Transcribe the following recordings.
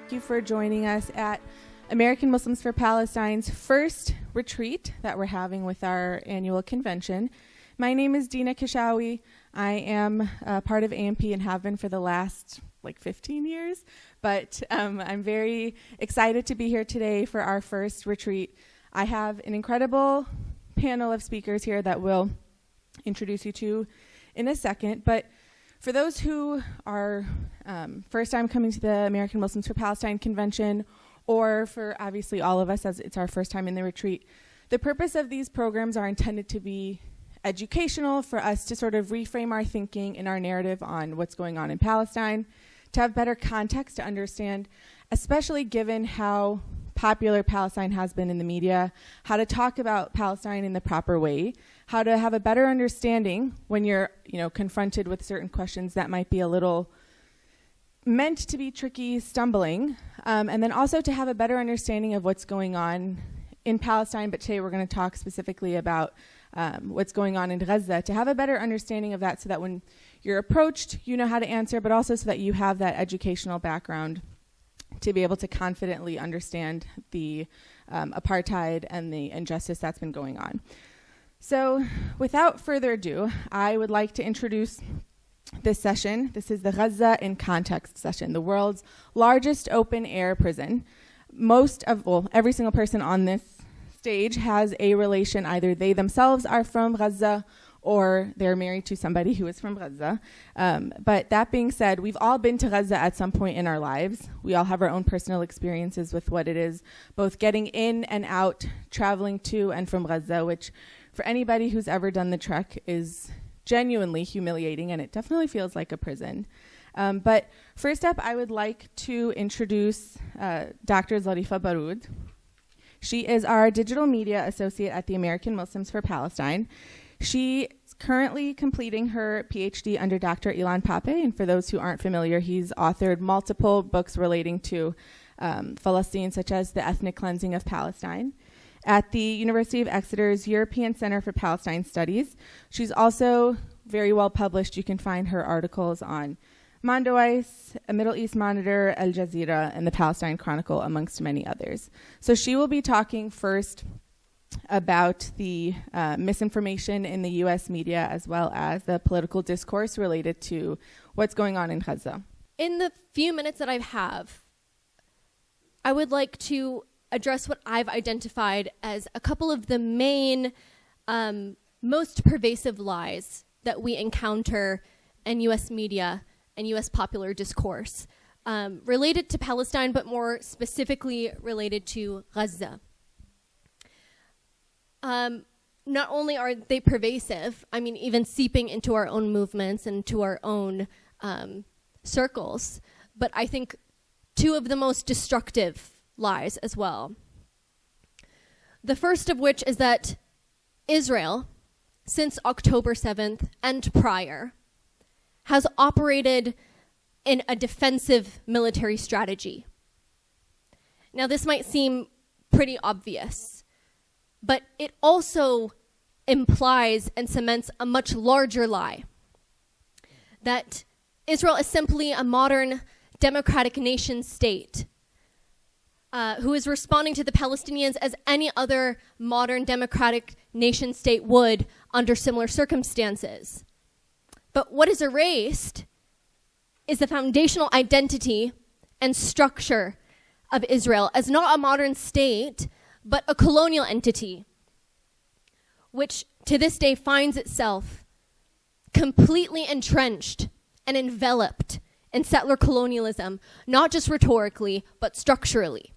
thank you for joining us at American Muslims for Palestine's first retreat that we're having with our annual convention. My name is Deena Kishawi. I am part of AMP and have been for the last 15 years, but I'm very excited to be here today for our first retreat. I have an incredible panel of speakers here that we'll introduce you to in a second, but for those who are first time coming to the American Muslims for Palestine convention, or for obviously all of us as it's our first time in the retreat, the purpose of these programs are intended to be educational for us to sort of reframe our thinking and our narrative on what's going on in Palestine, to have better context to understand, especially given how popular Palestine has been in the media, how to talk about Palestine in the proper way, how to have a better understanding when you're, confronted with certain questions that might be a little meant to be tricky, stumbling, and then also to have a better understanding of what's going on in Palestine. But today we're going to talk specifically about what's going on in Gaza, to have a better understanding of that so that when you're approached, you know how to answer, but also so that you have that educational background to be able to confidently understand the apartheid and the injustice that's been going on. So without further ado, I would like to introduce this session. This is the Gaza in Context session, the world's largest open-air prison. Every single person on this stage has a relation. Either they themselves are from Gaza or they're married to somebody who is from Gaza. But that being said, we've all been to Gaza at some point in our lives. We all have our own personal experiences with what it is, both getting in and out, traveling to and from Gaza, which for anybody who's ever done the trek is genuinely humiliating, and it definitely feels like a prison. But first up, I would like to introduce Dr. Zarefah Baroud. She is our digital media associate at the American Muslims for Palestine. She is currently completing her PhD under Dr. Ilan Pape, and for those who aren't familiar, he's authored multiple books relating to Palestine, such as The Ethnic Cleansing of Palestine, at the University of Exeter's European Center for Palestine Studies. She's also very well published. You can find her articles on Mondoice, A Middle East Monitor, Al Jazeera, and the Palestine Chronicle, amongst many others. So she will be talking first about the misinformation in the U.S. media, as well as the political discourse related to what's going on in Gaza. In the few minutes that I have, I would like to address what I've identified as a couple of the main, most pervasive lies that we encounter in U.S. media and U.S. popular discourse related to Palestine, but more specifically related to Gaza. Not only are they pervasive, even seeping into our own movements and to our own circles, but I think two of the most destructive lies as well. The first of which is that Israel, since October 7th and prior, has operated in a defensive military strategy. Now, this might seem pretty obvious, but it also implies and cements a much larger lie, that Israel is simply a modern democratic nation state who is responding to the Palestinians as any other modern democratic nation state would under similar circumstances. But what is erased is the foundational identity and structure of Israel as not a modern state, but a colonial entity, which to this day finds itself completely entrenched and enveloped in settler colonialism, not just rhetorically, but structurally.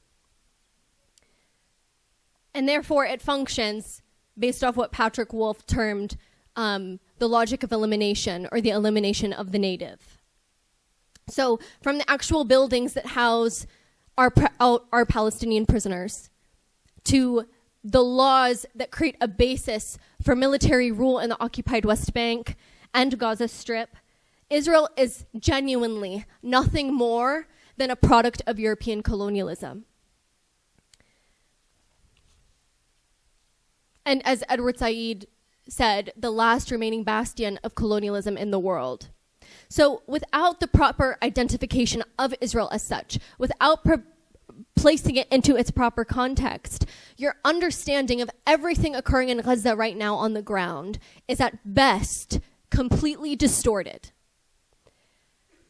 And therefore it functions based off what Patrick Wolf termed the logic of elimination, or the elimination of the native. So from the actual buildings that house our Palestinian prisoners, to the laws that create a basis for military rule in the occupied West Bank and Gaza Strip, Israel is genuinely nothing more than a product of European colonialism. And as Edward Said said, the last remaining bastion of colonialism in the world. So without the proper identification of Israel as such, without placing it into its proper context, your understanding of everything occurring in Gaza right now on the ground is at best completely distorted.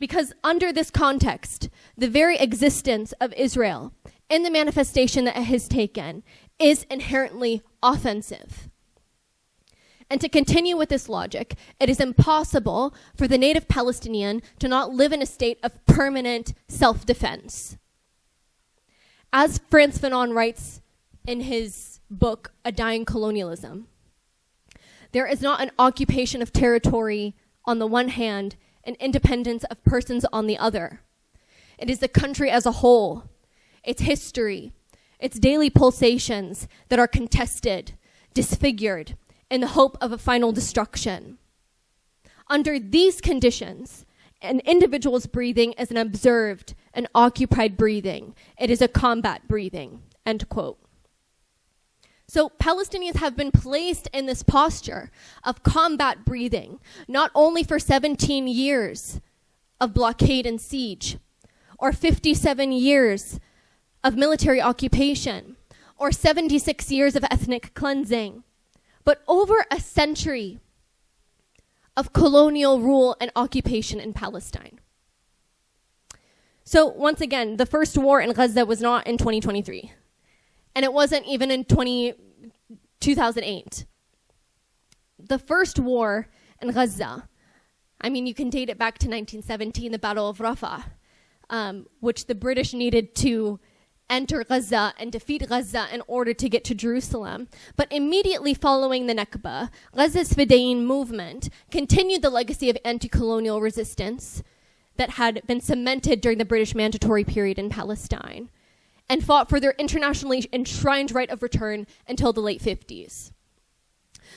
Because under this context, the very existence of Israel in the manifestation that it has taken is inherently offensive. And to continue with this logic, it is impossible for the native Palestinian to not live in a state of permanent self-defense. As Frantz Fanon writes in his book, A Dying Colonialism, there is not an occupation of territory on the one hand and independence of persons on the other. It is the country as a whole, its history, its daily pulsations that are contested, disfigured, in the hope of a final destruction. Under these conditions, an individual's breathing is an observed and occupied breathing. It is a combat breathing, end quote. So Palestinians have been placed in this posture of combat breathing, not only for 17 years of blockade and siege, or 57 years of military occupation, or 76 years of ethnic cleansing, but over a century of colonial rule and occupation in Palestine. So once again, the first war in Gaza was not in 2023. And it wasn't even in 2008. The first war in Gaza, I mean, you can date it back to 1917, the Battle of Rafah, which the British needed to enter Gaza and defeat Gaza in order to get to Jerusalem. But immediately following the Nakba, Gaza's Fedayeen movement continued the legacy of anti-colonial resistance that had been cemented during the British mandatory period in Palestine, and fought for their internationally enshrined right of return until the late 50s.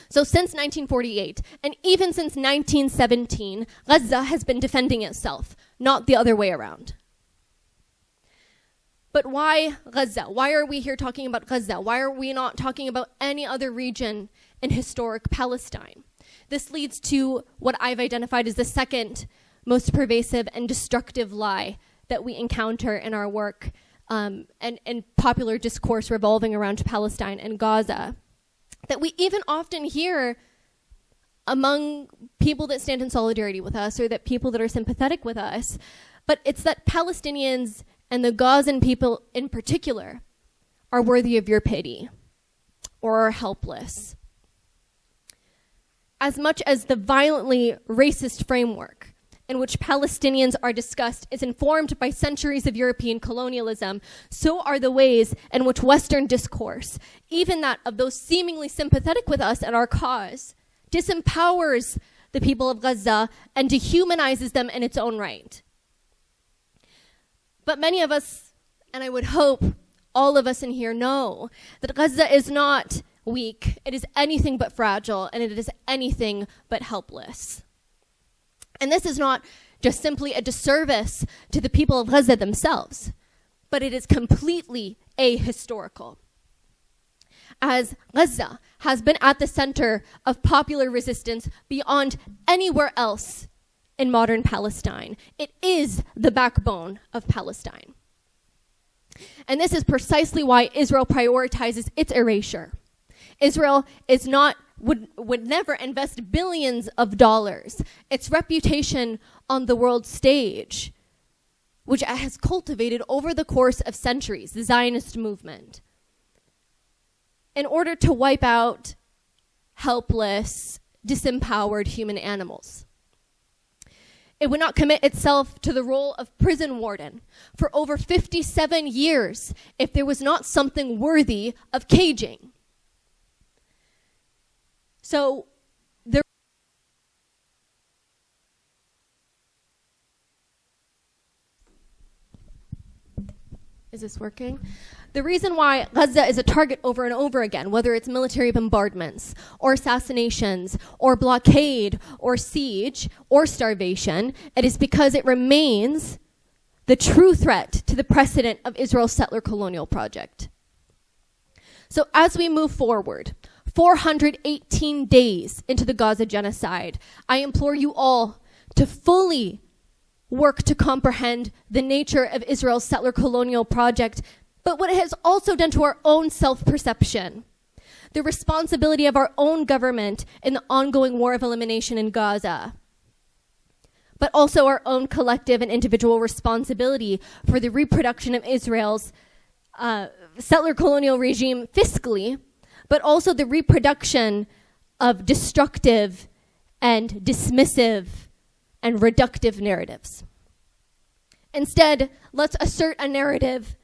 So since 1948, and even since 1917, Gaza has been defending itself, not the other way around. But why Gaza? Why are we here talking about Gaza? Why are we not talking about any other region in historic Palestine? This leads to what I've identified as the second most pervasive and destructive lie that we encounter in our work and popular discourse revolving around Palestine and Gaza, that we even often hear among people that stand in solidarity with us or that people that are sympathetic with us, but it's that Palestinians and the Gazan people in particular are worthy of your pity or are helpless. As much as the violently racist framework in which Palestinians are discussed is informed by centuries of European colonialism, so are the ways in which Western discourse, even that of those seemingly sympathetic with us and our cause, disempowers the people of Gaza and dehumanizes them in its own right. But many of us, and I would hope all of us in here, know that Gaza is not weak. It is anything but fragile, and it is anything but helpless. And this is not just simply a disservice to the people of Gaza themselves, but it is completely ahistorical. As Gaza has been at the center of popular resistance beyond anywhere else in modern Palestine, it is the backbone of Palestine. And this is precisely why Israel prioritizes its erasure. Israel is not would never invest billions of dollars. Its reputation on the world stage, which it has cultivated over the course of centuries, the Zionist movement, in order to wipe out helpless, disempowered human animals. It would not commit itself to the role of prison warden for over 57 years if there was not something worthy of caging. So there is this working? The reason why Gaza is a target over and over again, whether it's military bombardments or assassinations or blockade or siege or starvation, it is because it remains the true threat to the precedent of Israel's settler-colonial project. So as we move forward, 418 days into the Gaza genocide, I implore you all to fully work to comprehend the nature of Israel's settler-colonial project, but what it has also done to our own self-perception, the responsibility of our own government in the ongoing war of elimination in Gaza, but also our own collective and individual responsibility for the reproduction of Israel's settler-colonial regime fiscally, but also the reproduction of destructive and dismissive and reductive narratives. Instead, let's assert a narrative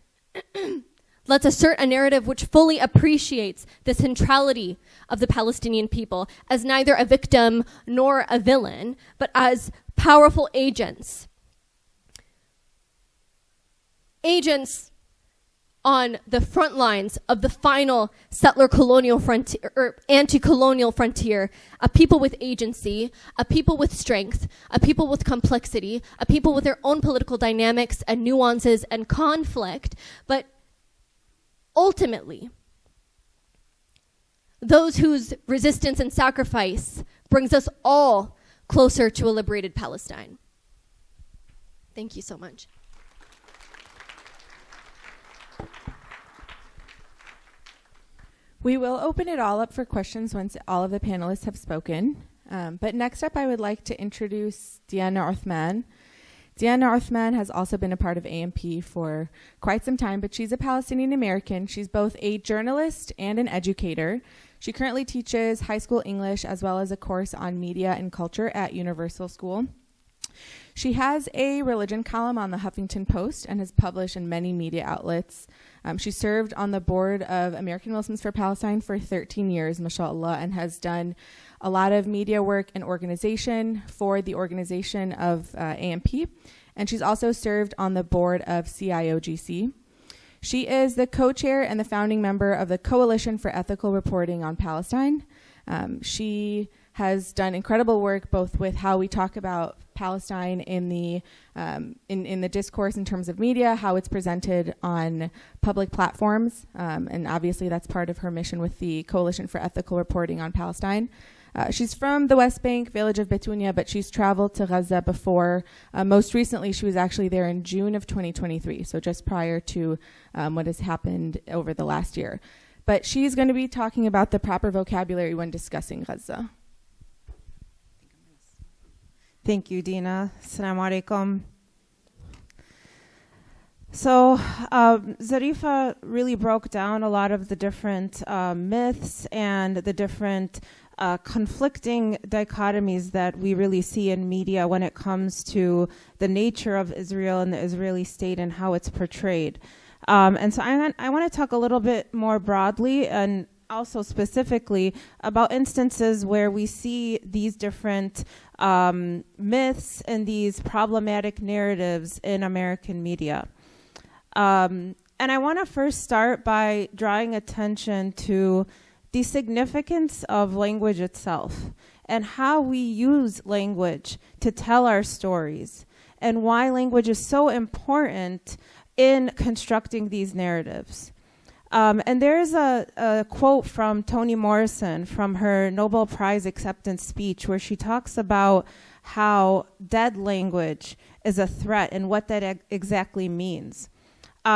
which fully appreciates the centrality of the Palestinian people as neither a victim nor a villain, but as powerful agents. Agents on the front lines of the final settler-colonial frontier, or anti-colonial frontier, a people with agency, a people with strength, a people with complexity, a people with their own political dynamics and nuances and conflict, but ultimately, those whose resistance and sacrifice brings us all closer to a liberated Palestine. Thank you so much. We will open it all up for questions once all of the panelists have spoken. But next up, I would like to introduce Deanna Othman. Deanna Othman has also been a part of AMP for quite some time, but she's a Palestinian American. She's both a journalist and an educator. She currently teaches high school English as well as a course on media and culture at Universal School. She has a religion column on the Huffington Post and has published in many media outlets. She served on the board of American Muslims for Palestine for 13 years, mashallah, and has done a lot of media work and organization for the organization of AMP. And she's also served on the board of CIOGC. She is the co-chair and the founding member of the Coalition for Ethical Reporting on Palestine. She has done incredible work both with how we talk about Palestine in the discourse in terms of media, how it's presented on public platforms, and obviously that's part of her mission with the Coalition for Ethical Reporting on Palestine. She's from the West Bank, village of Betunia, but she's traveled to Gaza before. Most recently, she was actually there in June of 2023, so just prior to what has happened over the last year. But she's going to be talking about the proper vocabulary when discussing Gaza. Thank you, Deena. Assalamu alaikum. So Zarefah really broke down a lot of the different myths and the different conflicting dichotomies that we really see in media when it comes to the nature of Israel and the Israeli state and how it's portrayed. And so I want to talk a little bit more broadly and also specifically about instances where we see these different myths and these problematic narratives in American media. And I want to first start by drawing attention to the significance of language itself and how we use language to tell our stories and why language is so important in constructing these narratives. And there's a quote from Toni Morrison from her Nobel Prize acceptance speech where she talks about how dead language is a threat and what that exactly means.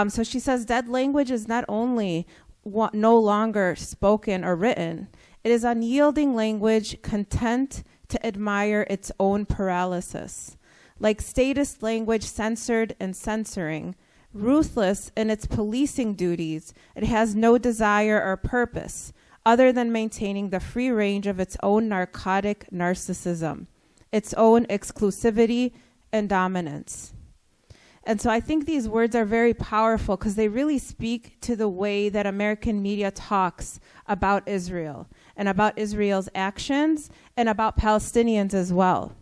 So she says dead language is not only no longer spoken or written, it is unyielding language content to admire its own paralysis. Like statist language censored and censoring, ruthless in its policing duties, it has no desire or purpose other than maintaining the free range of its own narcotic narcissism, its own exclusivity and dominance. And so I think these words are very powerful because they really speak to the way that American media talks about Israel and about Israel's actions and about Palestinians as well.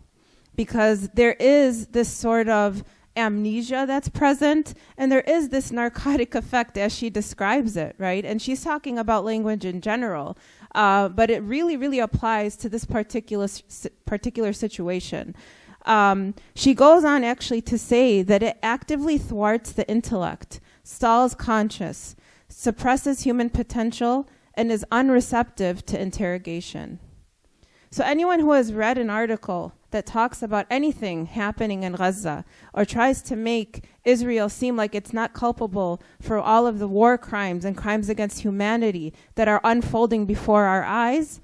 Because there is this sort of amnesia that's present, and there is this narcotic effect as she describes it, right? And she's talking about language in general, but it really, really applies to this particular situation. She goes on actually to say that it actively thwarts the intellect, stalls conscience, suppresses human potential, and is unreceptive to interrogation. So anyone who has read an article that talks about anything happening in Gaza or tries to make Israel seem like it's not culpable for all of the war crimes and crimes against humanity that are unfolding before our eyes,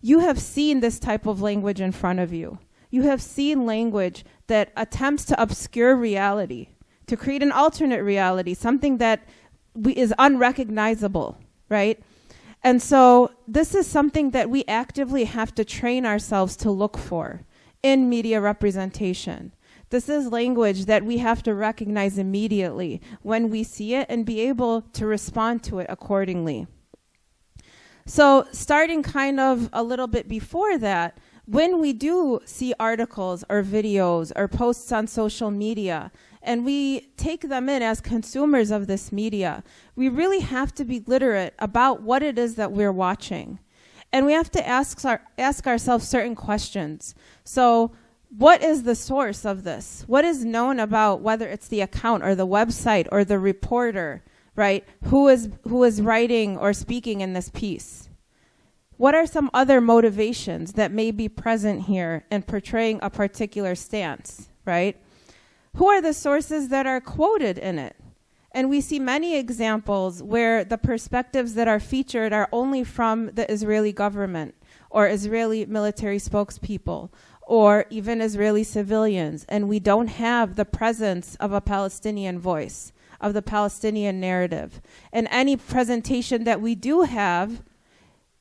you have seen this type of language in front of you. You have seen language that attempts to obscure reality, to create an alternate reality, something that is unrecognizable, right? And so this is something that we actively have to train ourselves to look for in media representation. This is language that we have to recognize immediately when we see it and be able to respond to it accordingly. So starting kind of a little bit before that, when we do see articles or videos or posts on social media, and we take them in as consumers of this media, we really have to be literate about what it is that we're watching. And we have to ask ourselves certain questions. So what is the source of this? What is known about whether it's the account or the website or the reporter, right? Who is writing or speaking in this piece? What are some other motivations that may be present here in portraying a particular stance, right? Who are the sources that are quoted in it? And we see many examples where the perspectives that are featured are only from the Israeli government or Israeli military spokespeople or even Israeli civilians, and we don't have the presence of a Palestinian voice, of the Palestinian narrative. And any presentation that we do have,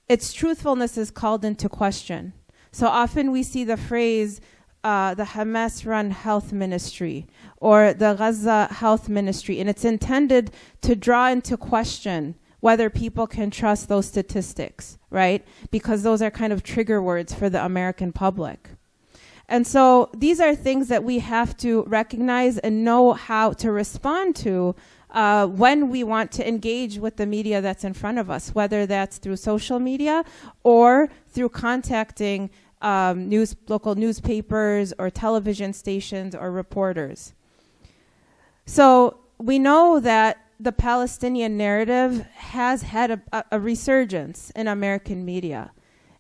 its truthfulness is called into question. So often we see the phrase, the Hamas-run health ministry or the Gaza health ministry, and it's intended to draw into question whether people can trust those statistics, right? Because those are kind of trigger words for the American public. And so these are things that we have to recognize and know how to respond to when we want to engage with the media that's in front of us, whether that's through social media or through contacting local newspapers or television stations or reporters. So we know that the Palestinian narrative has had a resurgence in American media.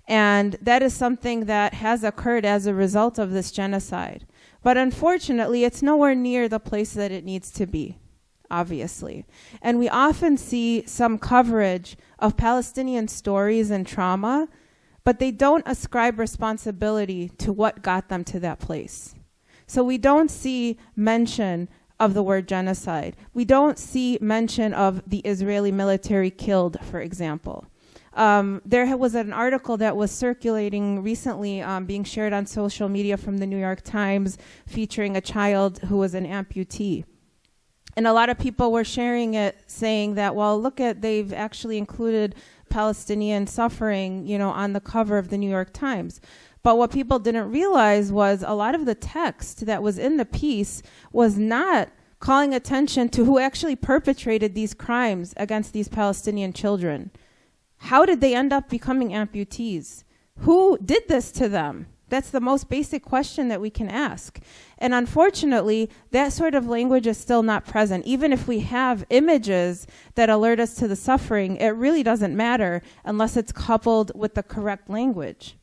And that is something that has occurred as a result of this genocide. But unfortunately, it's nowhere near the place that it needs to be, obviously. And we often see some coverage of Palestinian stories and trauma, but they don't ascribe responsibility to what got them to that place. So we don't see mention of the word genocide. We don't see mention of the Israeli military killed, for example. There was an article that was circulating recently, being shared on social media from the New York Times, featuring a child who was an amputee. And a lot of people were sharing it, saying that, well, look at, they've actually included Palestinian suffering, on the cover of the New York Times. But what people didn't realize was a lot of the text that was in the piece was not calling attention to who actually perpetrated these crimes against these Palestinian children. How did they end up becoming amputees? Who did this to them? That's the most basic question that we can ask. And unfortunately, that sort of language is still not present. Even if we have images that alert us to the suffering, it really doesn't matter unless it's coupled with the correct language.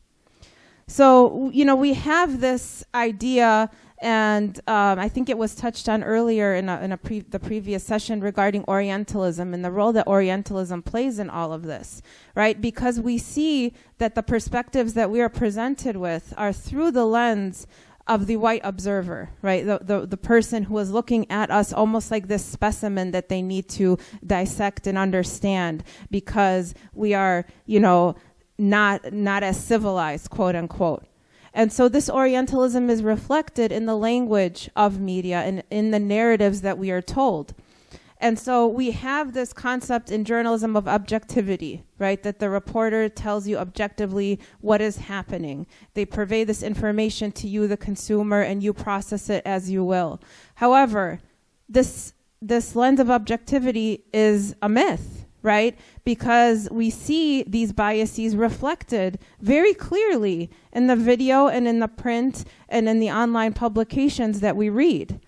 So, we have this idea, and I think it was touched on earlier in the previous session regarding Orientalism and the role that Orientalism plays in all of this, right? Because we see that the perspectives that we are presented with are through the lens of the white observer, right? The person who is looking at us almost like this specimen that they need to dissect and understand because we are, not as civilized, quote unquote. And so this Orientalism is reflected in the language of media and in the narratives that we are told. And so we have this concept in journalism of objectivity, right? That the reporter tells you objectively what is happening. They purvey this information to you, the consumer, and you process it as you will. However, this lens of objectivity is a myth, right? Because we see these biases reflected very clearly in the video and in the print and in the online publications that we read.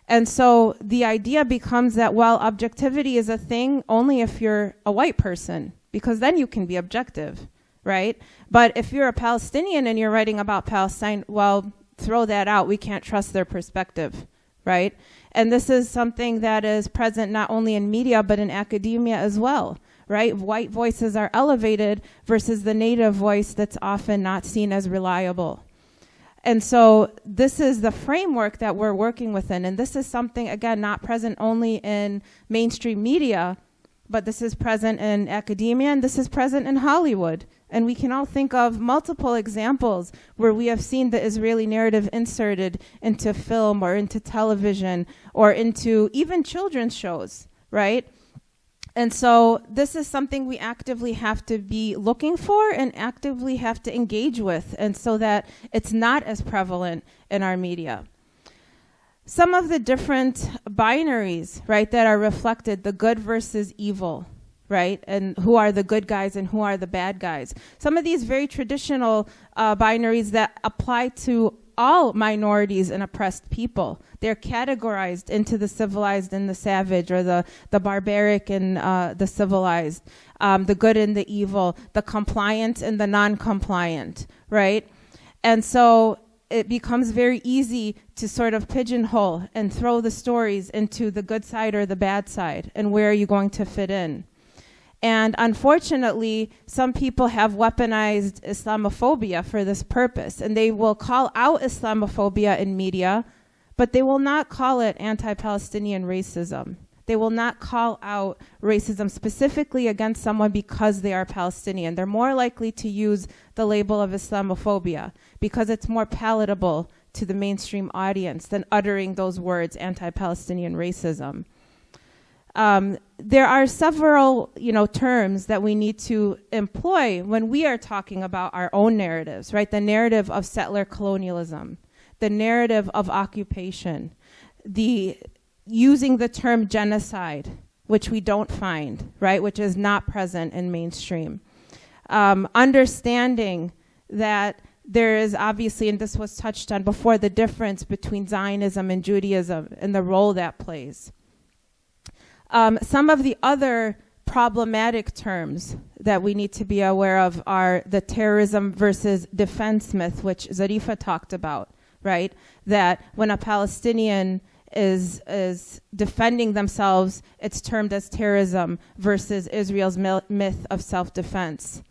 And so the idea becomes that, well, objectivity is a thing only if you're a white person, because then you can be objective, right? But if you're a Palestinian and you're writing about Palestine, well, throw that out. We can't trust their perspective, right? And this is something that is present not only in media, but in academia as well, right? White voices are elevated versus the native voice that's often not seen as reliable. And so this is the framework that we're working within. And this is something, again, not present only in mainstream media, but this is present in academia, and this is present in Hollywood. And we can all think of multiple examples where we have seen the Israeli narrative inserted into film or into television or into even children's shows, right? And so this is something we actively have to be looking for and actively have to engage with, and so that it's not as prevalent in our media. Some of the different binaries, right, that are reflected, the good versus evil, right, and who are the good guys and who are the bad guys. Some of these very traditional binaries that apply to all minorities and oppressed people. They're categorized into the civilized and the savage, or the barbaric and the civilized, the good and the evil, the compliant and the non-compliant, right? And so it becomes very easy to sort of pigeonhole and throw the stories into the good side or the bad side, and where are you going to fit in? And unfortunately, some people have weaponized Islamophobia for this purpose, and they will call out Islamophobia in media, but they will not call it anti-Palestinian racism. They will not call out racism specifically against someone because they are Palestinian. They're more likely to use the label of Islamophobia because it's more palatable to the mainstream audience than uttering those words, anti-Palestinian racism. There are several, terms that we need to employ when we are talking about our own narratives, right? The narrative of settler colonialism, the narrative of occupation, using the term genocide, which we don't find, right? Which is not present in mainstream. Understanding that there is obviously, and this was touched on before, the difference between Zionism and Judaism and the role that plays. Some of the other problematic terms that we need to be aware of are the terrorism versus defense myth, which Zarefah talked about, right? That when a Palestinian is defending themselves, it's termed as terrorism versus Israel's myth of self-defense.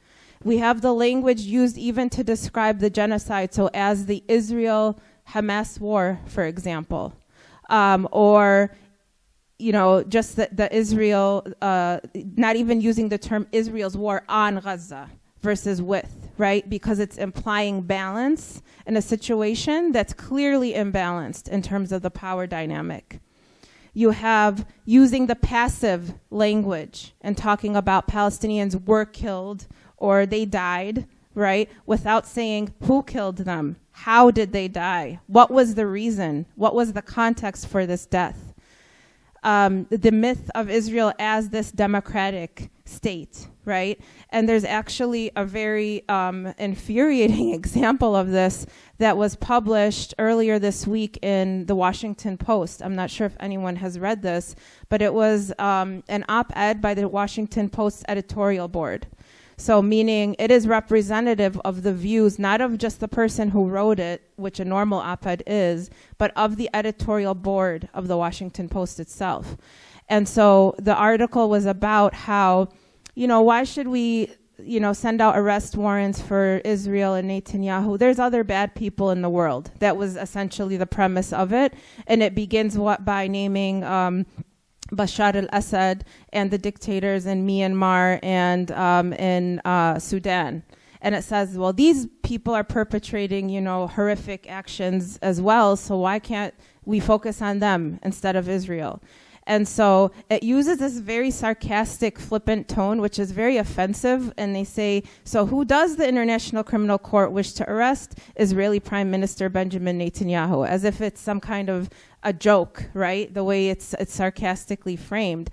We have the language used even to describe the genocide, so as the Israel-Hamas war, for example, or just the Israel, not even using the term Israel's war on Gaza versus with, right? Because it's implying balance in a situation that's clearly imbalanced in terms of the power dynamic. You have using the passive language and talking about Palestinians were killed or they died, right? Without saying who killed them, how did they die, what was the reason, what was the context for this death. The myth of Israel as this democratic state, right? And there's actually a very infuriating example of this that was published earlier this week in the Washington Post. I'm not sure if anyone has read this, but it was an op-ed by the Washington Post editorial board. So meaning it is representative of the views, not of just the person who wrote it, which a normal op-ed is, but of the editorial board of the Washington Post itself. And so the article was about how, why should we, send out arrest warrants for Israel and Netanyahu? There's other bad people in the world. That was essentially the premise of it. And it begins by naming Bashar al-Assad and the dictators in Myanmar and in Sudan. And it says, well, these people are perpetrating, horrific actions as well, so why can't we focus on them instead of Israel? And so it uses this very sarcastic, flippant tone, which is very offensive. And they say, so who does the International Criminal Court wish to arrest? Israeli Prime Minister Benjamin Netanyahu, as if it's some kind of a joke, right? The way it's sarcastically framed.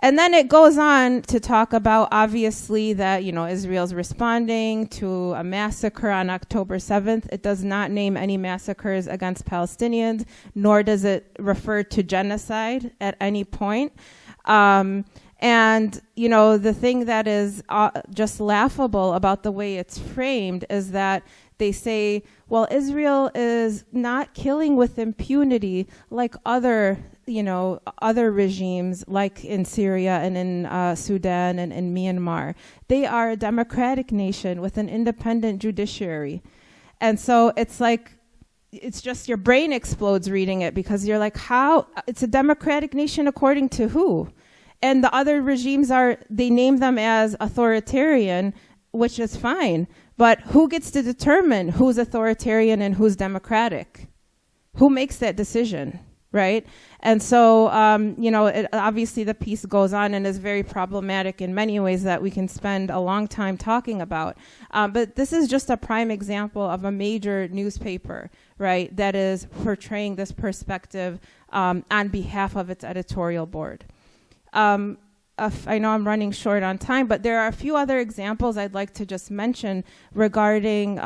And then it goes on to talk about, obviously, that, Israel's responding to a massacre on October 7th. It does not name any massacres against Palestinians, nor does it refer to genocide at any point. And, the thing that is just laughable about the way it's framed is that they say, well, Israel is not killing with impunity like other regimes, like in Syria and in Sudan and in Myanmar. They are a democratic nation with an independent judiciary. And so it's like, it's just your brain explodes reading it, because you're like, how? It's a democratic nation according to who? And the other regimes they name them as authoritarian, which is fine. But who gets to determine who's authoritarian and who's democratic? Who makes that decision, right? And so, obviously the piece goes on and is very problematic in many ways that we can spend a long time talking about. But this is just a prime example of a major newspaper, right, that is portraying this perspective on behalf of its editorial board. I know I'm running short on time, but there are a few other examples I'd like to just mention regarding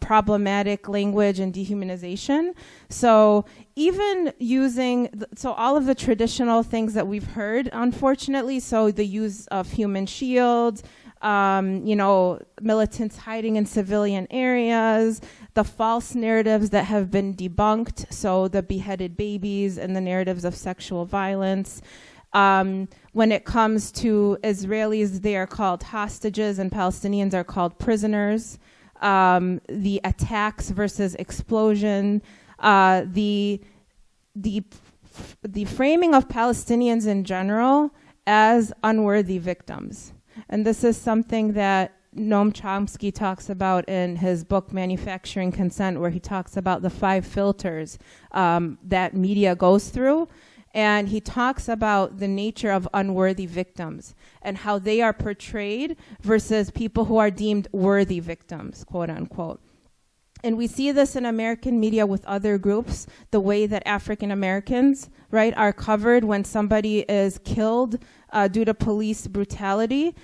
problematic language and dehumanization. So even using, all of the traditional things that we've heard, unfortunately, so the use of human shields, militants hiding in civilian areas, the false narratives that have been debunked, so the beheaded babies and the narratives of sexual violence. When it comes to Israelis, they are called hostages and Palestinians are called prisoners. The attacks versus explosion, the framing of Palestinians in general as unworthy victims. And this is something that Noam Chomsky talks about in his book Manufacturing Consent, where he talks about the 5 filters that media goes through. And he talks about the nature of unworthy victims and how they are portrayed versus people who are deemed worthy victims, quote unquote. And we see this in American media with other groups, the way that African Americans, right, are covered when somebody is killed due to police brutality.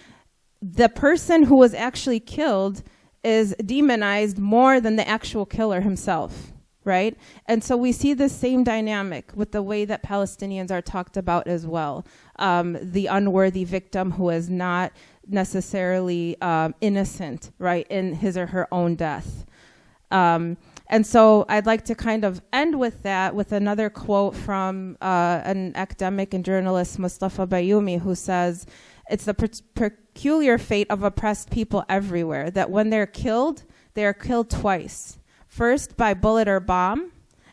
The person who was actually killed is demonized more than the actual killer himself. Right? And so we see the same dynamic with the way that Palestinians are talked about as well. The unworthy victim who is not necessarily innocent, right, in his or her own death. And so I'd like to kind of end with that, with another quote from an academic and journalist, Mustafa Bayoumi, who says, it's the peculiar fate of oppressed people everywhere, that when they're killed, they are killed twice. First by bullet or bomb,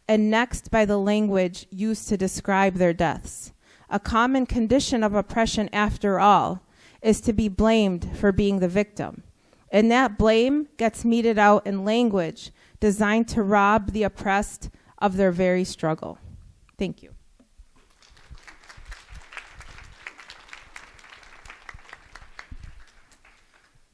and next by the language used to describe their deaths. A common condition of oppression, after all, is to be blamed for being the victim. And that blame gets meted out in language designed to rob the oppressed of their very struggle. Thank you.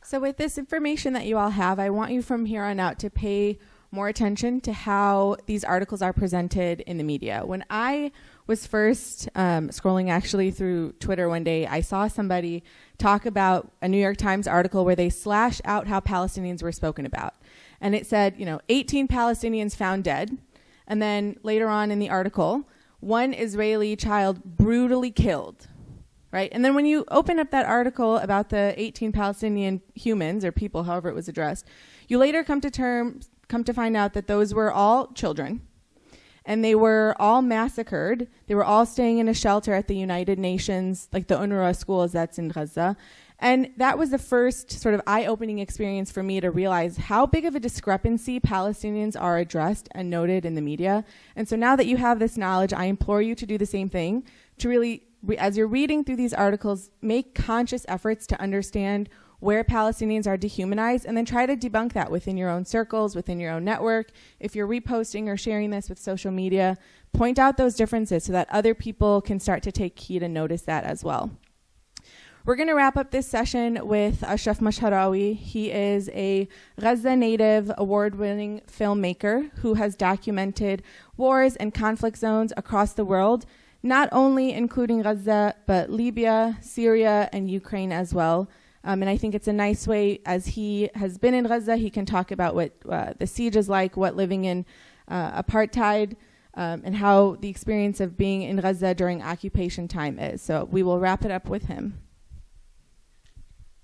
So with this information that you all have, I want you from here on out to pay more attention to how these articles are presented in the media. When I was first scrolling actually through Twitter one day, I saw somebody talk about a New York Times article where they slashed out how Palestinians were spoken about. And it said, 18 Palestinians found dead. And then later on in the article, 1 Israeli child brutally killed. Right? And then when you open up that article about the 18 Palestinian humans or people, however it was addressed, you later come to find out that those were all children, and they were all massacred. They were all staying in a shelter at the United Nations, like the UNRWA schools that's in Gaza. And that was the first sort of eye-opening experience for me to realize how big of a discrepancy Palestinians are addressed and noted in the media. And so now that you have this knowledge, I implore you to do the same thing, to really, as you're reading through these articles, make conscious efforts to understand where Palestinians are dehumanized, and then try to debunk that within your own circles, within your own network. If you're reposting or sharing this with social media, point out those differences so that other people can start to take heed and notice that as well. We're going to wrap up this session with Ashraf Mashharawi. He is a Gaza native award-winning filmmaker who has documented wars and conflict zones across the world, not only including Gaza, but Libya, Syria, and Ukraine as well. And I think it's a nice way, as he has been in Gaza, he can talk about what the siege is like, what living in apartheid, and how the experience of being in Gaza during occupation time is. So we will wrap it up with him.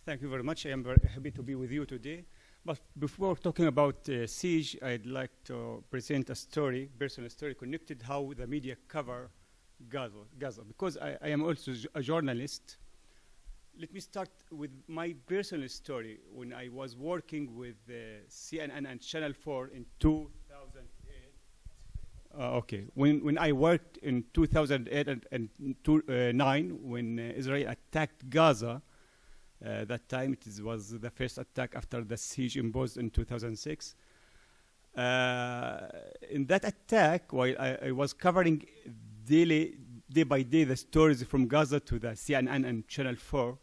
Thank you very much. I am very happy to be with you today. But before talking about siege, I'd like to present a story, personal story, connected how the media cover Gaza. Because I am also a journalist. Let me start with my personal story. When I was working with CNN and Channel 4 in 2008. When I worked in 2008 and 2009, when Israel attacked Gaza, that time was the first attack after the siege imposed in 2006. In that attack, while I was covering day by day the stories from Gaza to the CNN and Channel 4,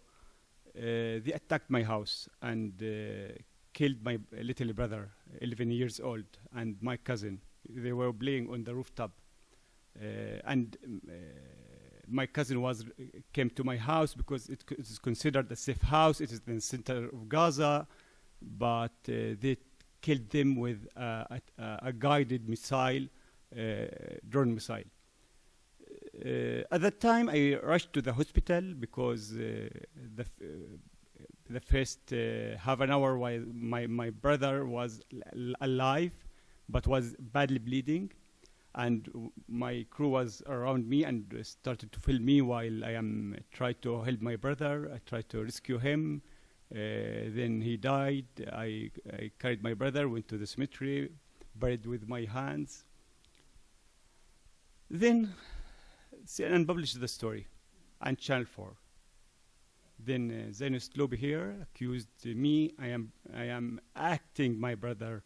they attacked my house and killed my little brother, 11 years old, and my cousin. They were playing on the rooftop. My cousin came to my house because it is considered a safe house. It is in the center of Gaza, but they killed them with a guided missile, drone missile. At that time, I rushed to the hospital because the first half an hour while my brother was alive, but was badly bleeding. And my crew was around me and started to film me while I am tried to help my brother. I tried to rescue him. Then he died. I carried my brother, went to the cemetery, buried with my hands. Then CNN published the story, and Channel 4. Then Zionist lobby here accused me. I am acting my brother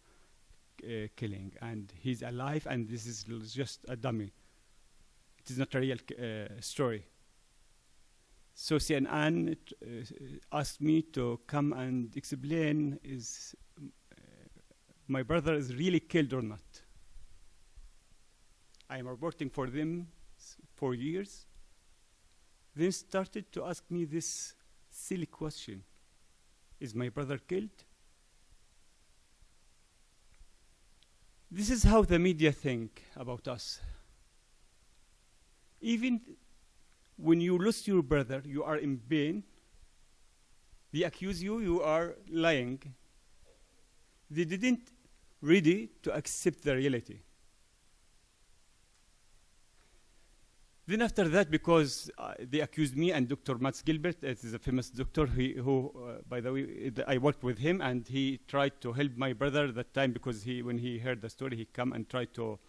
killing, and he's alive, and this is just a dummy. It is not a real story. So CNN asked me to come and explain is my brother is really killed or not. I am reporting for them for years. Then started to ask me this silly question: is my brother killed? This is how the media think about us. Even when you lose your brother, you are in pain. They accuse you, you are lying. They didn't ready to accept the reality. Then after that, because they accused me and Dr. Max Gilbert, it is a famous doctor who by the way, I worked with him, and he tried to help my brother that time because when he heard the story, he come and tried to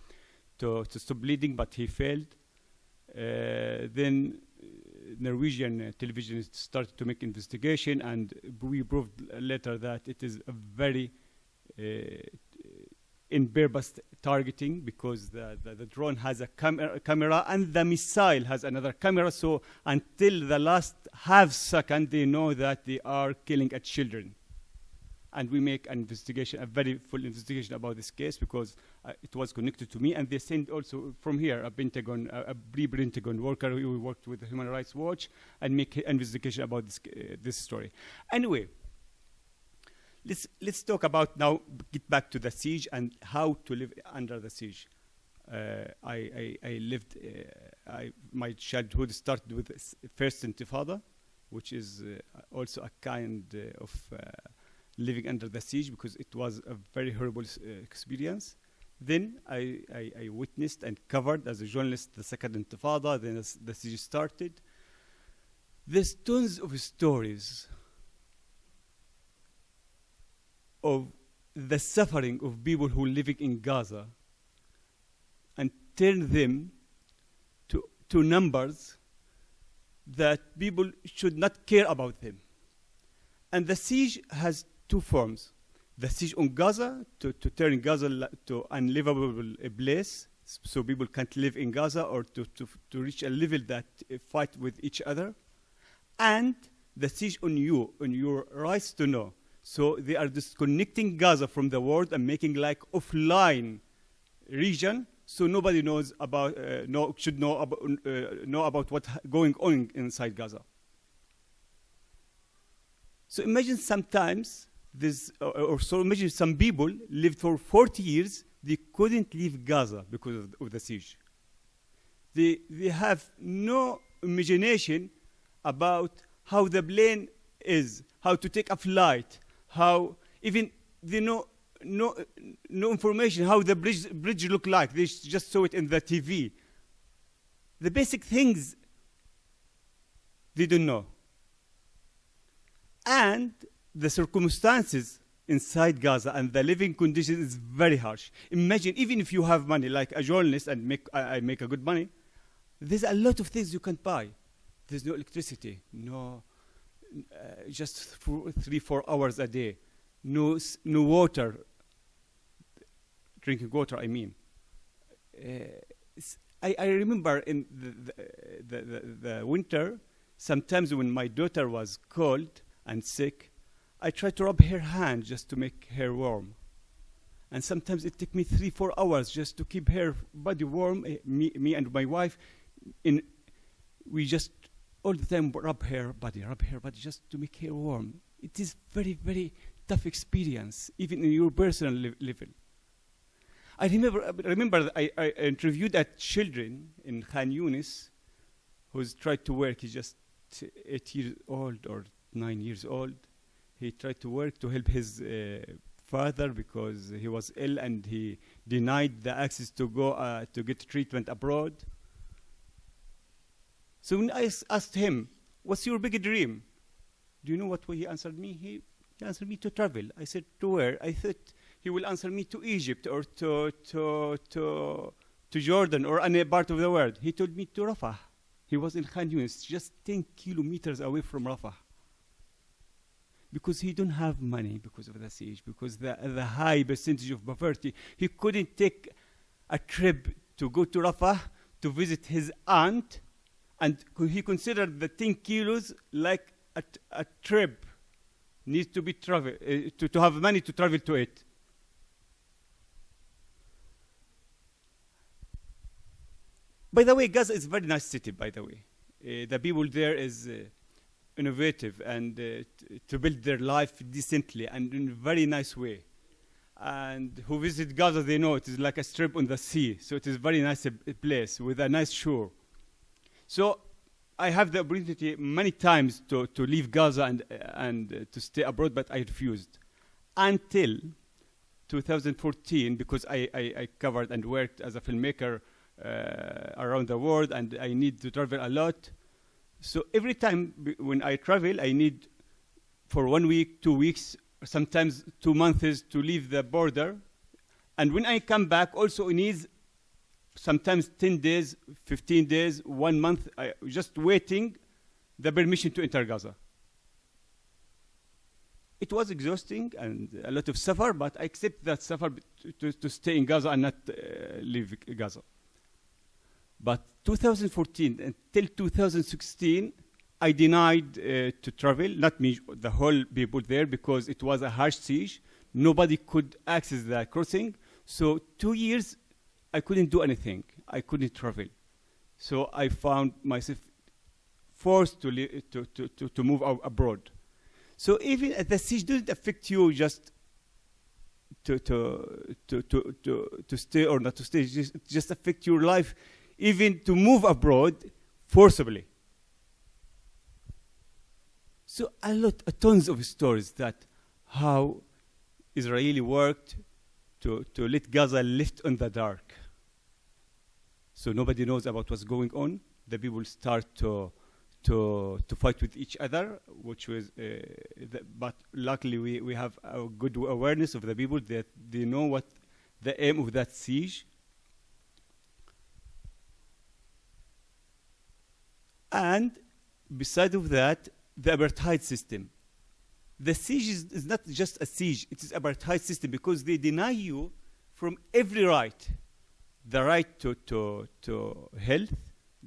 stop bleeding, but he failed. Then Norwegian television started to make investigation, and we proved later that it is a very in purpose targeting, because the drone has a camera and the missile has another camera, so until the last half second they know that they are killing at children. And we make an investigation, a very full investigation about this case, because it was connected to me, and they sent also from here a pre-Pentagon worker who worked with the Human Rights Watch and make an investigation about this story. Anyway, let's talk about now, get back to the siege and how to live under the siege. I lived, my childhood started with first Intifada, which is also a kind of living under the siege, because it was a very horrible experience. Then I witnessed and covered as a journalist the second Intifada, then the siege started. There's tons of stories of the suffering of people who are living in Gaza, and turn them to numbers that people should not care about them. And the siege has two forms. The siege on Gaza, to turn Gaza to unlivable place, so people can't live in Gaza, or to reach a level that fight with each other. And the siege on you, on your rights to know. So they are disconnecting Gaza from the world and making like offline region, so nobody knows about should know about what's going on inside Gaza. So imagine sometimes this, or so imagine some people lived for 40 years, they couldn't leave Gaza because of the siege. They have no imagination about how the plane is, how to take a flight, how even they know no information how the bridge look like. They just saw it in the TV. The basic things they don't know. And the circumstances inside Gaza and the living conditions is very harsh. Imagine, even if you have money, like a journalist, and I make a good money, there's a lot of things you can't buy. There's no electricity, no, just 3-4 hours a day, no water, drinking water, I mean. I remember in the winter, sometimes when my daughter was cold and sick, I tried to rub her hand just to make her warm. And sometimes it took me 3-4 hours just to keep her body warm. Me and my wife, we just all the time rub her body just to make her warm. It is very, very tough experience, even in your personal level. I remember I interviewed children in Khan Yunis who's tried to work. He's just 8 years old or 9 years old. He tried to work to help his father because he was ill and he denied the access to go to get treatment abroad. So when I asked him, what's your big dream? Do you know what he answered me? He answered me to travel. I said, to where? I thought he will answer me to Egypt or to Jordan or any part of the world. He told me to Rafah. He was in Khan Yunis, just 10 kilometers away from Rafah. Because he don't have money because of the siege, because the high percentage of poverty. He couldn't take a trip to go to Rafah to visit his aunt, and he considered the 10 kilos like a trip. Needs to be travel to have money to travel to it. By the way, Gaza is a very nice city, by the way. The people there is innovative and to build their life decently and in a very nice way. And who visit Gaza, they know it is like a strip on the sea. So it is a very nice place with a nice shore. So I have the opportunity many times to leave Gaza and to stay abroad, but I refused. Until 2014, because I covered and worked as a filmmaker around the world, and I need to travel a lot. So every time when I travel, I need for 1 week, 2 weeks, sometimes 2 months to leave the border. And when I come back, also it needs sometimes 10 days, 15 days, 1 month, just waiting the permission to enter Gaza. It was exhausting and a lot of suffer, but I accept that suffer to stay in Gaza and not leave Gaza. But 2014 until 2016, I denied to travel, not me, the whole people there, because it was a harsh siege. Nobody could access the crossing. So 2 years, I couldn't do anything. I couldn't travel. So I found myself forced to move abroad. So even the siege didn't affect you just to stay or not to stay. It just affect your life, even to move abroad forcibly. So tons of stories that how Israeli worked to let Gaza lift on the dark. So nobody knows about what's going on. The people start to fight with each other, which was, but luckily we have a good awareness of the people that they know what the aim of that siege. And beside of that, the apartheid system. The siege is not just a siege, it is apartheid system because they deny you from every right. The right to health,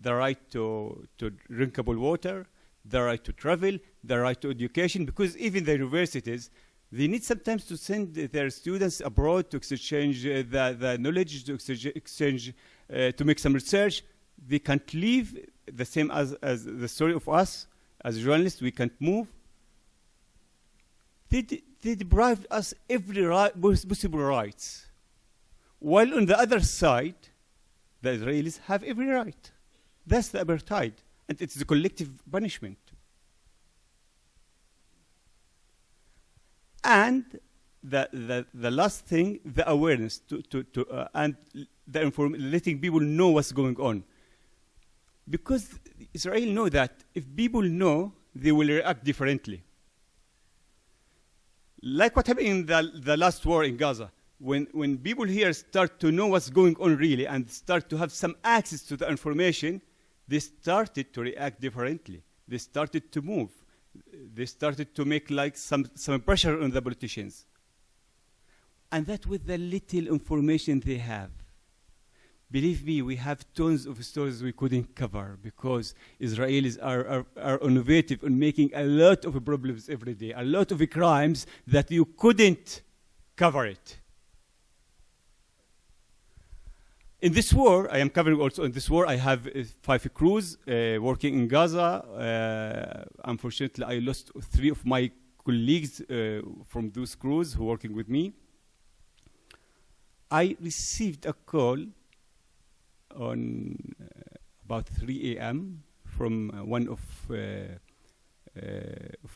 the right to drinkable water, the right to travel, the right to education, because even the universities, they need sometimes to send their students abroad to exchange the knowledge, to exchange to make some research. They can't leave, the same as the story of us, as journalists, we can't move. They deprived us every possible rights. While on the other side, the Israelis have every right. That's the apartheid, and it's the collective punishment. And the last thing, the awareness and letting people know what's going on. Because Israel know that if people know, they will react differently. Like what happened in the last war in Gaza. When people here start to know what's going on really and start to have some access to the information, they started to react differently. They started to move. They started to make like some pressure on the politicians. And that with the little information they have. Believe me, we have tons of stories we couldn't cover because Israelis are innovative in making a lot of problems every day, a lot of crimes that you couldn't cover it. In this war, I am covering also in this war, I have 5 crews working in Gaza. Unfortunately, I lost 3 of my colleagues from those crews who are working with me. I received a call on about 3 a.m. from one of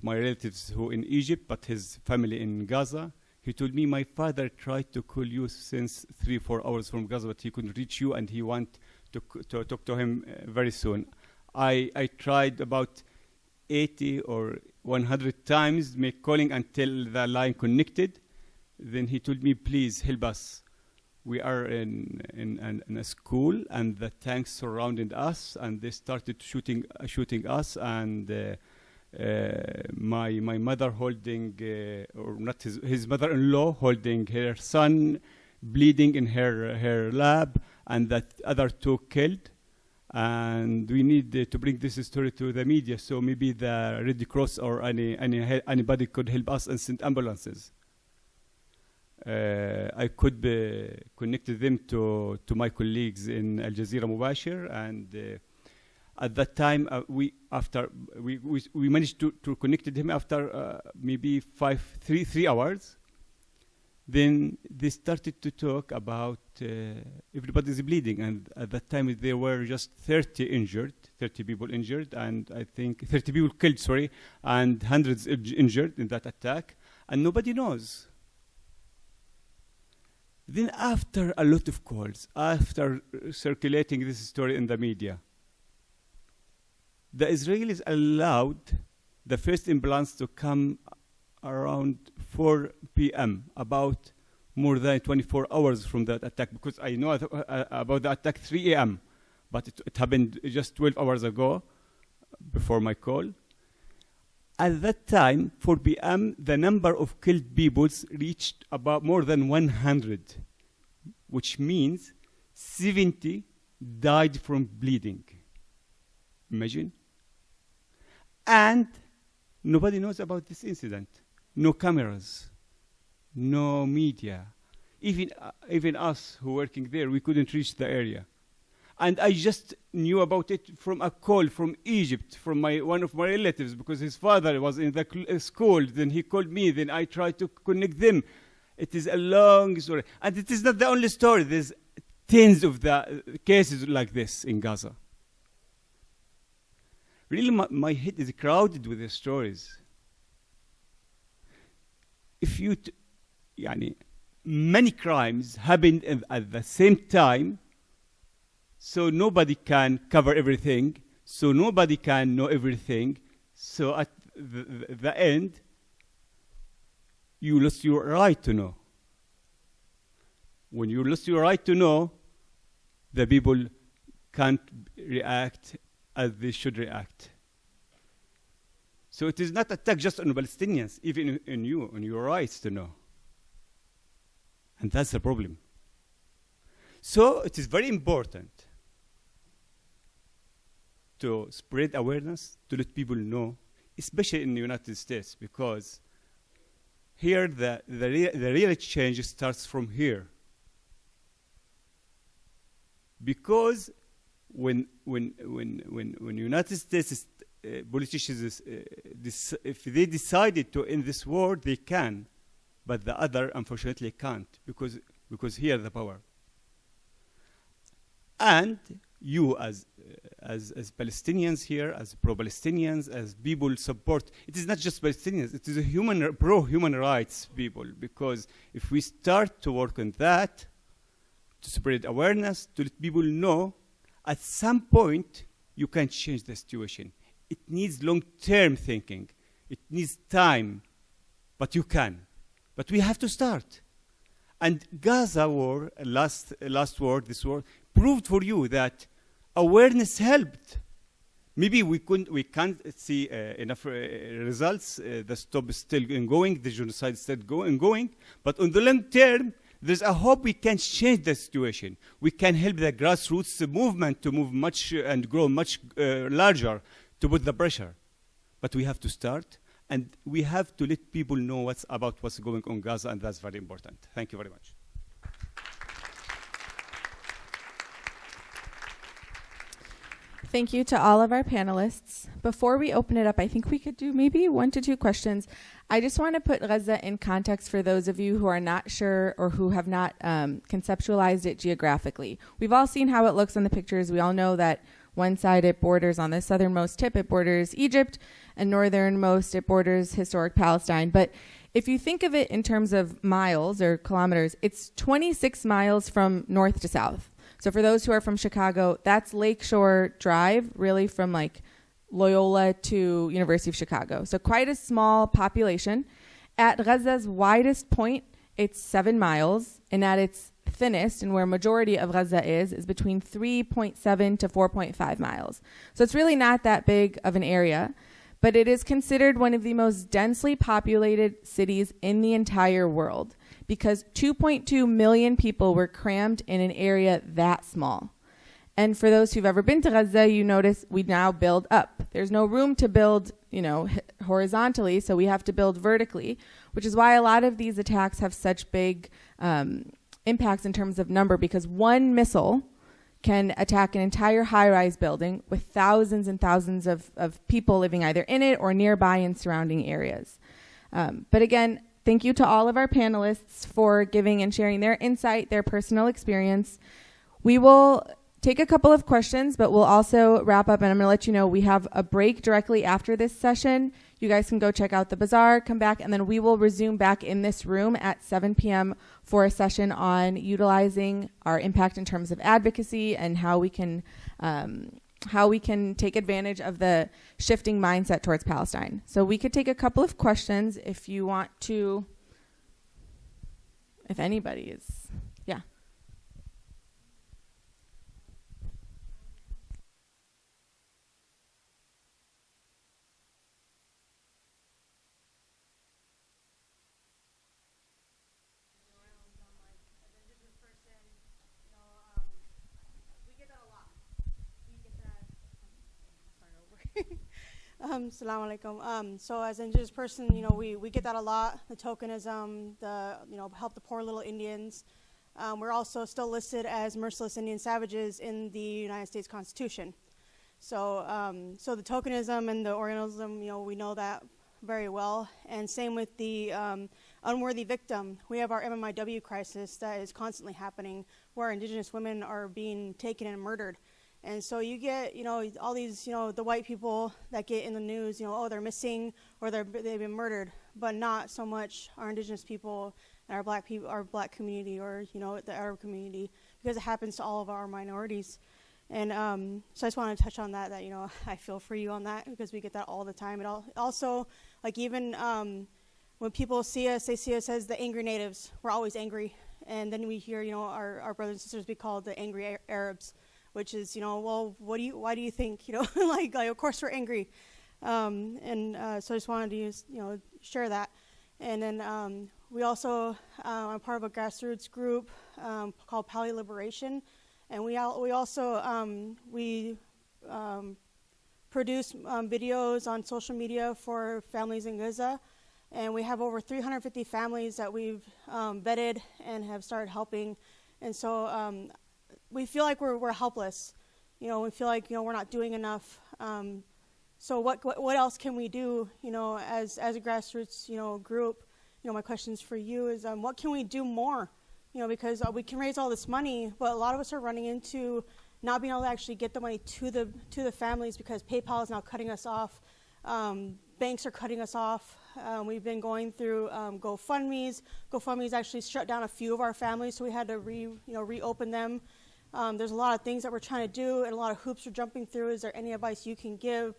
my relatives who in Egypt, but his family in Gaza. He told me, my father tried to call you since 3-4 hours from Gaza, but he couldn't reach you, and he want to talk to him very soon. I tried about 80 or 100 times, calling until the line connected. Then he told me, please help us. We are in a school, and the tanks surrounded us, and they started shooting us, and my mother holding, or not his mother-in-law holding her son, bleeding in her lap, and that other 2 killed. And we need to bring this story to the media, so maybe the Red Cross or anybody could help us and send ambulances. I could connect them to my colleagues in Al Jazeera Mubashir, and at that time we managed to connect him after maybe 3 hours. Then they started to talk about everybody's bleeding, and at that time there were just 30 people injured, and I think 30 people killed, sorry, and hundreds injured in that attack, and nobody knows. Then after a lot of calls, after circulating this story in the media, the Israelis allowed the first ambulance to come around 4 p.m., about more than 24 hours from that attack, because I know about the attack 3 a.m., but it happened just 12 hours ago, before my call. At that time, 4 p.m., the number of killed people reached about more than 100, which means 70 died from bleeding. Imagine. And nobody knows about this incident. No cameras, no media. Even us who are working there, we couldn't reach the area. And I just knew about it from a call from Egypt, from one of my relatives, because his father was in the school. Then he called me. Then I tried to connect them. It is a long story. And it is not the only story. There's tens of the cases like this in Gaza. Really, my head is crowded with the stories. If you, many crimes happened at the same time, so nobody can cover everything, so nobody can know everything. So at the end, you lost your right to know. When you lost your right to know, the people can't react as they should react. So it is not attack just on Palestinians, even on your rights to know. And that's the problem. So it is very important to spread awareness, to let people know, especially in the United States, because here the real change starts from here. Because when United States politicians, if they decided to end this war, they can, but the other unfortunately can't, because here the power. And you as as Palestinians here, as pro-Palestinians, as people support. It is not just Palestinians, it is a pro-human rights people, because if we start to work on that, to spread awareness, to let people know, at some point, you can change the situation. It needs long-term thinking. It needs time, but you can. But we have to start. And Gaza war, last war, this war, proved for you that awareness helped. Maybe we can't see enough results. The stop is still ongoing. The genocide is still going. But on the long term, there's a hope we can change the situation. We can help the grassroots movement to move much and grow much larger to put the pressure. But we have to start, and we have to let people know what's going on in Gaza, and that's very important. Thank you very much. Thank you to all of our panelists. Before we open it up, I think we could do maybe 1 to 2 questions. I just want to put Gaza in context for those of you who are not sure or who have not conceptualized it geographically. We've all seen how it looks on the pictures. We all know that one side it borders, on the southernmost tip, it borders Egypt, and northernmost it borders historic Palestine. But if you think of it in terms of miles or kilometers, it's 26 miles from north to south. So for those who are from Chicago, that's Lakeshore Drive, really from like Loyola to University of Chicago. So quite a small population. At Gaza's widest point, it's 7 miles, and at its thinnest, and where majority of Gaza is between 3.7 to 4.5 miles. So it's really not that big of an area, but it is considered one of the most densely populated cities in the entire world, because 2.2 million people were crammed in an area that small. And for those who've ever been to Gaza, you notice we now build up. There's no room to build, horizontally, so we have to build vertically, which is why a lot of these attacks have such big impacts in terms of number, because one missile can attack an entire high-rise building with thousands and thousands of people living either in it or nearby in surrounding areas. But again, thank you to all of our panelists for giving and sharing their insight, their personal experience. We will take a couple of questions, but we'll also wrap up, and I'm going to let you know we have a break directly after this session. You guys can go check out the bazaar, come back, and then we will resume back in this room at 7 p.m. for a session on utilizing our impact in terms of advocacy and how we can take advantage of the shifting mindset towards Palestine. So we could take a couple of questions if you want to, if anybody is, yeah. Assalamu alaikum. So as an indigenous person, we get that a lot, the tokenism, the, help the poor little Indians. We're also still listed as merciless Indian savages in the United States Constitution. So so the tokenism and the Orientalism, we know that very well. And same with the unworthy victim. We have our MMIW crisis that is constantly happening, where indigenous women are being taken and murdered. And so you get, all these, the white people that get in the news, oh, they're missing or they've been murdered, but not so much our indigenous people and our black people, our black community, or, the Arab community, because it happens to all of our minorities. And so I just want to touch on that, I feel for you on that, because we get that all the time. It also, like, even when people see us, they see us as the angry natives. We're always angry. And then we hear, our brothers and sisters be called the angry Arabs, which is, well, why do you think, like, of course we're angry. So I just wanted to share that. And then we also, I'm part of a grassroots group called Pali Liberation. And we also produce videos on social media for families in Gaza. And we have over 350 families that we've vetted and have started helping. And so we feel like we're helpless. We feel like we're not doing enough. So what else can we do? As a grassroots group. My questions for you is what can we do more? Because we can raise all this money, but a lot of us are running into not being able to actually get the money to the families because PayPal is now cutting us off. Banks are cutting us off. We've been going through GoFundMes. GoFundMes actually shut down a few of our families, so we had to reopen them. There's a lot of things that we're trying to do and a lot of hoops we're jumping through. Is there any advice you can give,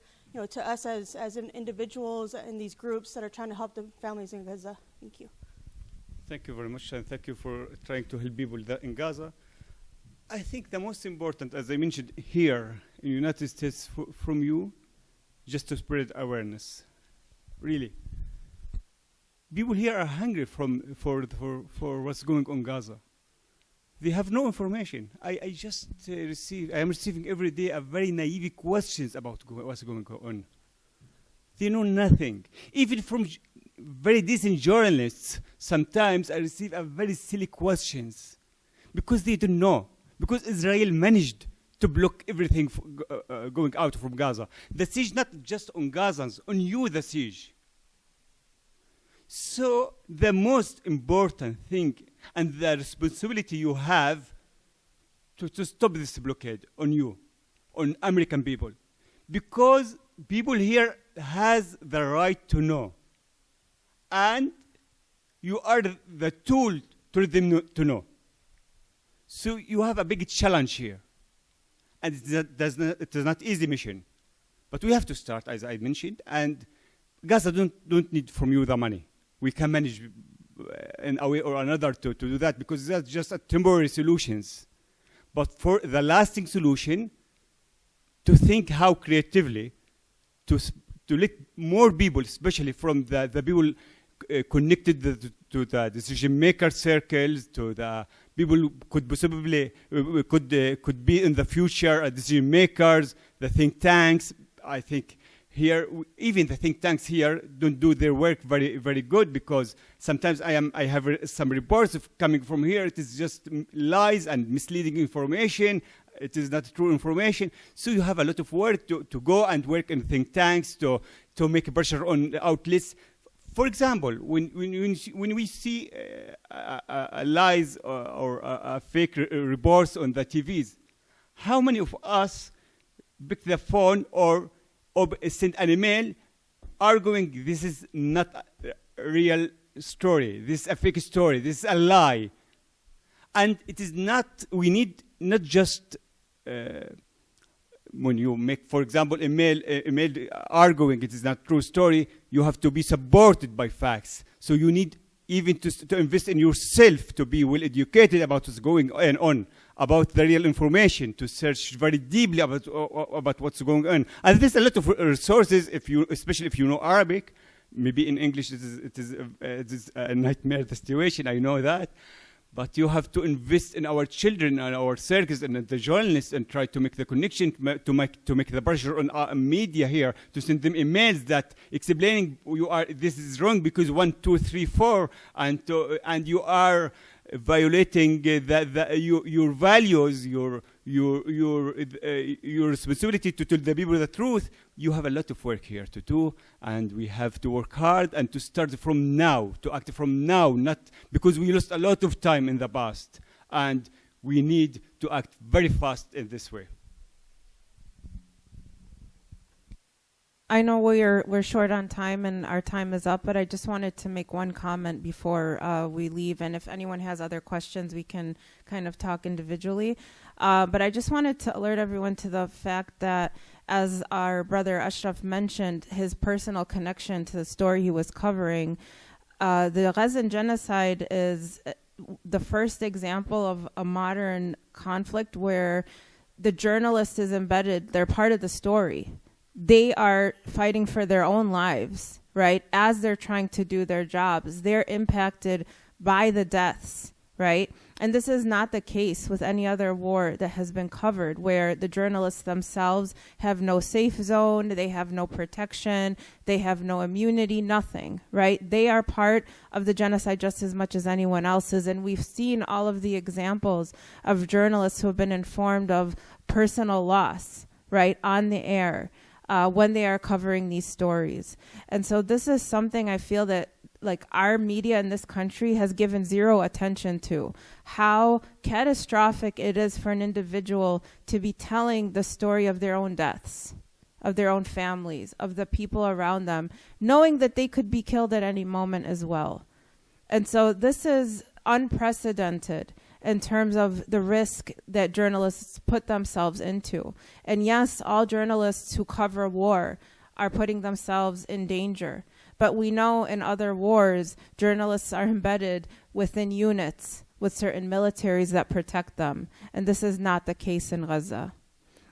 to us as individuals in these groups that are trying to help the families in Gaza? Thank you. Thank you very much, and thank you for trying to help people in Gaza. I think the most important, as I mentioned here in the United States, from you, just to spread awareness. Really, people here are hungry for what's going on in Gaza. They have no information. I am receiving every day a very naive questions about what's going on. They know nothing. Even from very decent journalists, sometimes I receive a very silly questions because they don't know. Because Israel managed to block everything going out from Gaza. The siege not just on Gazans, on you the siege. So the most important thing and the responsibility you have to stop this blockade on you, on American people. Because people here has the right to know. And you are the tool to let them to know. So you have a big challenge here. And it is not easy mission. But we have to start, as I mentioned, and Gaza don't need from you the money. We can manage in a way or another to do that because that's just a temporary solutions. But for the lasting solution, to think how creatively to let more people, especially from the people connected to the decision maker circles, to the people who could possibly could be in the future decision makers, the think tanks. I think here even the think tanks here don't do their work very very good because sometimes I have some reports coming from here. It is just lies and misleading information. It is not true information. So you have a lot of work to go and work in think tanks to make pressure on the outlets. For example, when we see lies or fake reports on the TVs, how many of us pick the phone or send an email arguing this is not a real story, this is a fake story, this is a lie? And it is not, we need not just when you make, for example, email arguing it is not true story, you have to be supported by facts. So you need even to invest in yourself to be well educated about what's going on, about the real information, to search very deeply about what's going on. And there's a lot of resources, especially if you know Arabic. Maybe in English it is a nightmare the situation, I know that. But you have to invest in our children and our circles and the journalists and try to make the connection, to make the pressure on our media here, to send them emails that explaining this is wrong because 1, 2, 3, 4, and you are violating your values, your responsibility to tell the people the truth. You have a lot of work here to do, and we have to work hard and to start from now, to act from now, not because we lost a lot of time in the past, and we need to act very fast in this way. I know we're short on time and our time is up, but I just wanted to make one comment before we leave. And if anyone has other questions, we can kind of talk individually. But I just wanted to alert everyone to the fact that, as our brother Ashraf mentioned, his personal connection to the story he was covering, the Gazan genocide is the first example of a modern conflict where the journalist is embedded, they're part of the story. They are fighting for their own lives, right? As they're trying to do their jobs, they're impacted by the deaths, right? And this is not the case with any other war that has been covered, where the journalists themselves have no safe zone, they have no protection, they have no immunity, nothing, right? They are part of the genocide just as much as anyone else is. And we've seen all of the examples of journalists who have been informed of personal loss, right, on the air. When they are covering these stories. And so this is something I feel that like our media in this country has given zero attention to, how catastrophic it is for an individual to be telling the story of their own deaths, of their own families, of the people around them, knowing that they could be killed at any moment as well. And so this is unprecedented in terms of the risk that journalists put themselves into. And yes, all journalists who cover war are putting themselves in danger. But we know in other wars, journalists are embedded within units with certain militaries that protect them. And this is not the case in Gaza.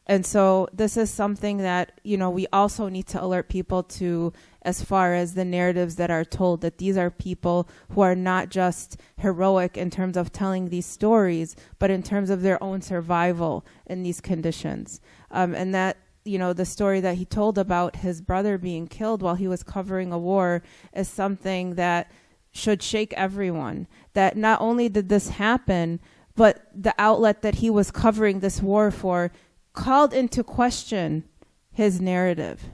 And so this is something that, you know, we also need to alert people to, as far as the narratives that are told, that these are people who are not just heroic in terms of telling these stories, but in terms of their own survival in these conditions. And that, you know, the story that he told about his brother being killed while he was covering a war is something that should shake everyone. That not only did this happen, but the outlet that he was covering this war for called into question his narrative,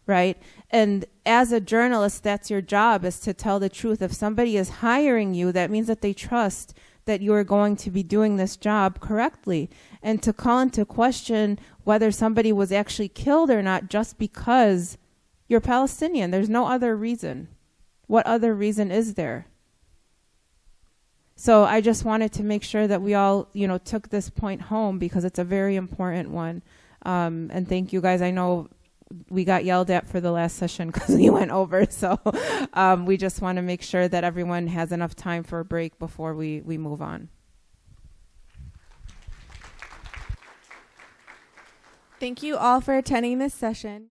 right? And as a journalist, that's your job, is to tell the truth. If somebody is hiring you, that means that they trust that you are going to be doing this job correctly. And to call into question whether somebody was actually killed or not just because you're Palestinian. There's no other reason. What other reason is there? So I just wanted to make sure that we all, you know, took this point home, because it's a very important one. And thank you guys. I know we got yelled at for the last session because we went over. So we just want to make sure that everyone has enough time for a break before we move on. Thank you all for attending this session.